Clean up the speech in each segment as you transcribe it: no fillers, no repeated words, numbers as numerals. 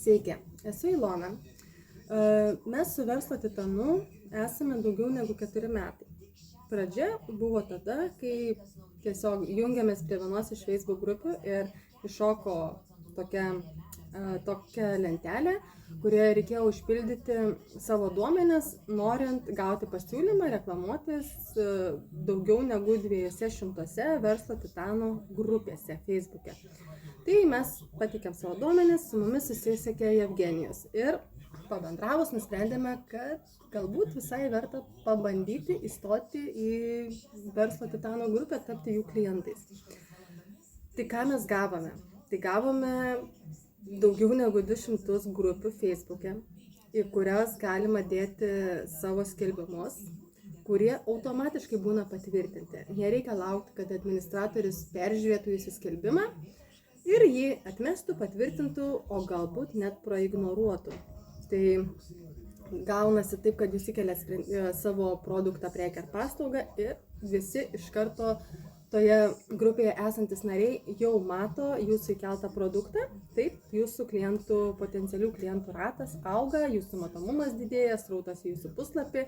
Sveiki, esu Ilona. Mes su Verslo Titanu esame daugiau negu 4 metai. Pradžia buvo tada, kai tiesiog jungiamės prie vienos iš Facebook grupių ir iššoko tokia lentelė, kurioje reikėjo užpildyti savo duomenis, norint gauti pasiūlymą reklamuotis daugiau negu 200 Verslo Titanų grupėse Facebook'e. Tai mes pateikėm savo duomenis, su mumis susisiekė Jevgenijus ir pabendravus nusprendėme, kad galbūt visai verta pabandyti įstoti į Verslo Titanų grupę, tapti jų klientais. Tai ką mes gavome? Tai gavome daugiau negu 200 grupių Facebook'e, į kurias galima dėti savo skelbimus, kurie automatiškai būna patvirtinti. Nereikia laukti, kad administratorius peržiūrėtų jūsų skelbimą ir jį atmestų, patvirtintų, o galbūt net praignoruotų. Tai gaunasi taip, kad jūs įkeliat savo produktą, prekę ar paslaugą ir visi iš karto toje grupėje esantis nariai jau mato jūsų įkeltą produktą. Taip, jūsų potencialių klientų ratas auga, jūsų matomumas didėja, srautas į jūsų puslapį,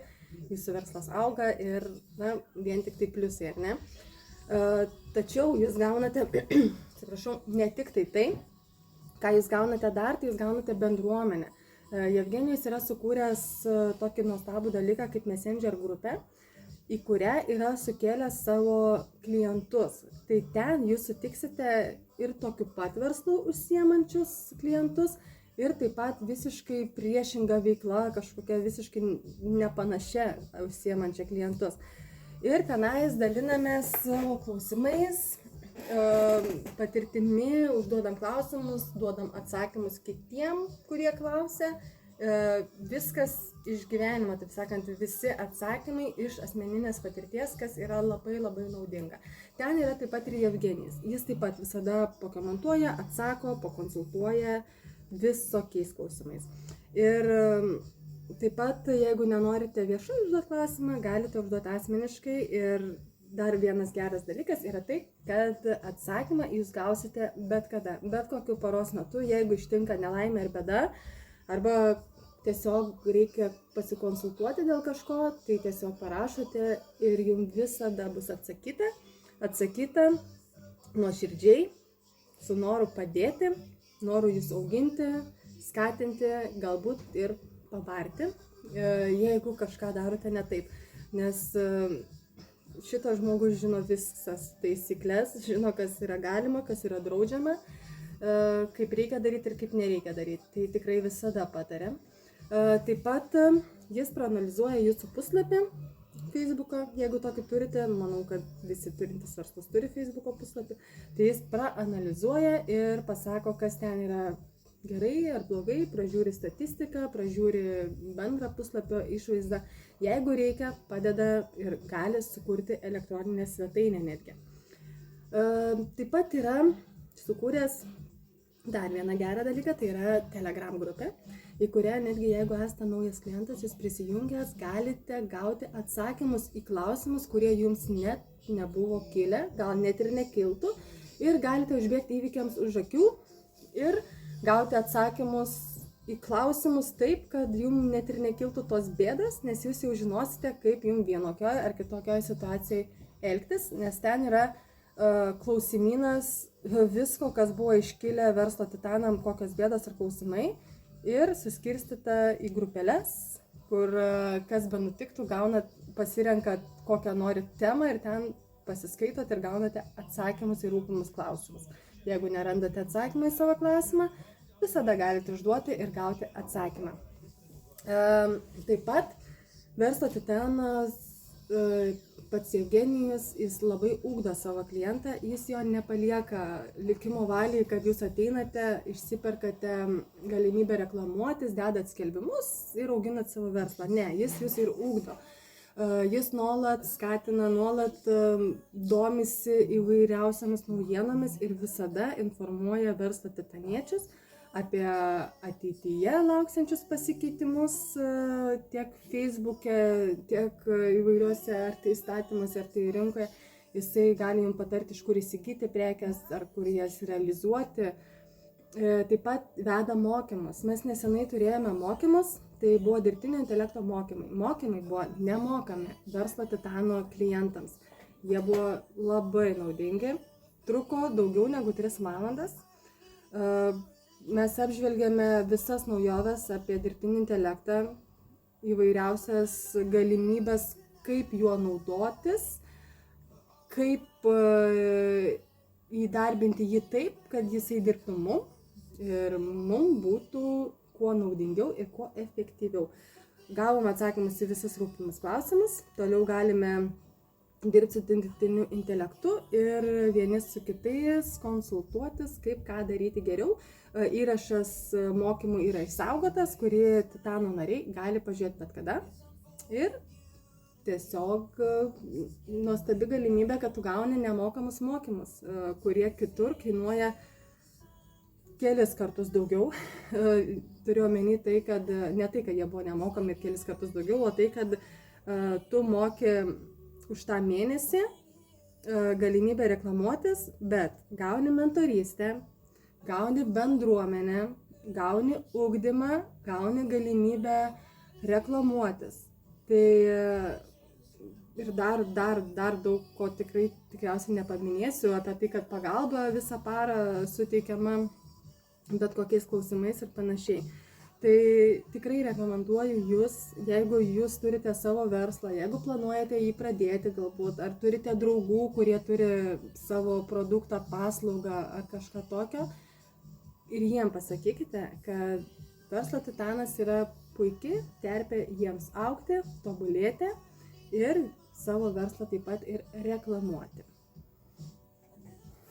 jūsų verslas auga ir vien tik tai pliusai, ar ne? Tačiau jūs gaunate, ne tik tai, ką jūs gaunate dar, tai jūs gaunate bendruomenę. Jevgenijus yra sukūręs tokį nuostabų dalyką kaip Messenger grupę, į kurią yra sukėlęs savo klientus. Tai ten jūs sutiksite ir tokiu pat verslu užsiemančius klientus, ir taip pat visiškai priešinga veikla, kažkokia visiškai nepanašia užsiemančia klientus. Ir tenais dalinamės savo klausimais, patirtimi, užduodam klausimus, duodam atsakymus kitiem, kurie klausia. Viskas iš gyvenimo, taip sakant, visi atsakymai iš asmeninės patirties, kas yra labai labai naudinga. Ten yra taip pat ir Jevgenijus. Jis taip pat visada pakomentuoja, atsako, pakonsultuoja visokiais klausimais. Ir taip pat, jeigu nenorite viešai užduoti klausimą, galite užduoti asmeniškai. Ir dar vienas geras dalykas yra tai, kad atsakymą jūs gausite bet kada, bet kokiu paros metu, jeigu ištinka nelaimė ir bėda, arba tiesiog reikia pasikonsultuoti dėl kažko, tai tiesiog parašote ir jums visada bus atsakyta nuoširdžiai, su noru padėti, noru jūs auginti, skatinti, galbūt ir pabarti, jeigu kažką darote ne taip. Nes šitas žmogus žino visas taisyklės, žino, kas yra galima, kas yra draudžiama, kaip reikia daryti ir kaip nereikia daryti. Tai tikrai visada pataria. Taip pat jis praanalizuoja jūsų puslapį Facebook'o, jeigu tokį turite, manau, kad visi turintys verslus turi Facebook'o puslapį, tai jis praanalizuoja ir pasako, kas ten yra gerai ar blogai, pražiūri statistiką, pražiūri bendrą puslapio išvaizdą. Jeigu reikia, padeda ir gali sukurti elektroninę svetainę netgi. Taip pat yra sukūręs dar vieną gerą dalyką, tai yra Telegram grupė, į kurią netgi jeigu esate naujas klientas, jūs prisijungęs, galite gauti atsakymus į klausimus, kurie jums net nebuvo kilę, gal net ir nekiltų, ir galite užbėgti įvykiams už akių ir gauti atsakymus į klausimus taip, kad jums net ir nekiltų tos bėdas, nes jūs jau žinosite, kaip jums vienokioje ar kitokioje situacijoje elgtis, nes ten yra klausimynas visko, kas buvo iškilę Verslo Titanam, kokios bėdos ar klausimai, ir suskirstyta į grupelės, kur kas be nutiktų, pasirenkat kokią norit temą ir ten pasiskaitot ir gaunate atsakymus į rūpimus klausimus. Jeigu nerandate atsakymą į savo klausimą, visada galite užduoti ir gauti atsakymą. Taip pat Verslo Titanas, pats Jevgenijus, jis labai ugdo savo klientą, jis jo nepalieka likimo valiai, kad jūs ateinate, išsiperkate galimybę reklamuotis, dedat skelbimus ir auginat savo verslą. Ne, jis jūs ir ugdo. Jis nuolat skatina, nuolat domisi įvairiausiamis naujienomis ir visada informuoja verslo titaniečius apie ateityje lauksiančius pasikeitimus tiek Facebook'e, tiek įvairiuose ar tai įstatymuose, ar tai rinkoje. Jisai gali jums patarti, iš kur įsigyti prekes, ar kur jas realizuoti. Taip pat veda mokymus. Mes nesenai turėjome mokymus, tai buvo dirbtinio intelekto mokymai. Mokymai buvo nemokami Verslo Titano klientams. Jie buvo labai naudingi, truko daugiau negu 3 valandas. Mes apžvelgėme visas naujoves apie dirbtinį intelektą, įvairiausias galimybės, kaip juo naudotis, kaip įdarbinti jį taip, kad jisai dirbtų mum ir mum būtų kuo naudingiau ir kuo efektyviau. Gavom atsakymus į visus rūpimus klausimus, toliau galime dirbti su dirbtiniu intelektu ir vieni su kitais konsultuotis, kaip ką daryti geriau. Įrašas mokymų yra išsaugotas, kurį Titano nariai gali pažiūrėti bet kada. Ir tiesiog nuostabi galimybė, kad tu gauni nemokamus mokymus, kurie kitur kainuoja kelis kartus daugiau. Turiu omeny tai, kad ne tai, kad jie buvo nemokami ir kelis kartus daugiau, o tai, kad tu moki už tą mėnesį galimybę reklamuotis, bet gauni mentorystę, gauni bendruomenę, gauni ugdymą, gauni galimybę reklamuotis. Tai ir dar daug ko tikriausiai nepaminėsiu apie tai, kad pagalba visą parą suteikiama bet kokiais klausimais ir panašiai. Tai tikrai rekomenduoju jūs, jeigu jūs turite savo verslą, jeigu planuojate jį pradėti galbūt, ar turite draugų, kurie turi savo produktą, paslaugą ar kažką tokio, ir jiem pasakykite, kad Verslo Titanas yra puikiai terpė jiems augti, tobulėti ir savo verslą taip pat ir reklamuoti.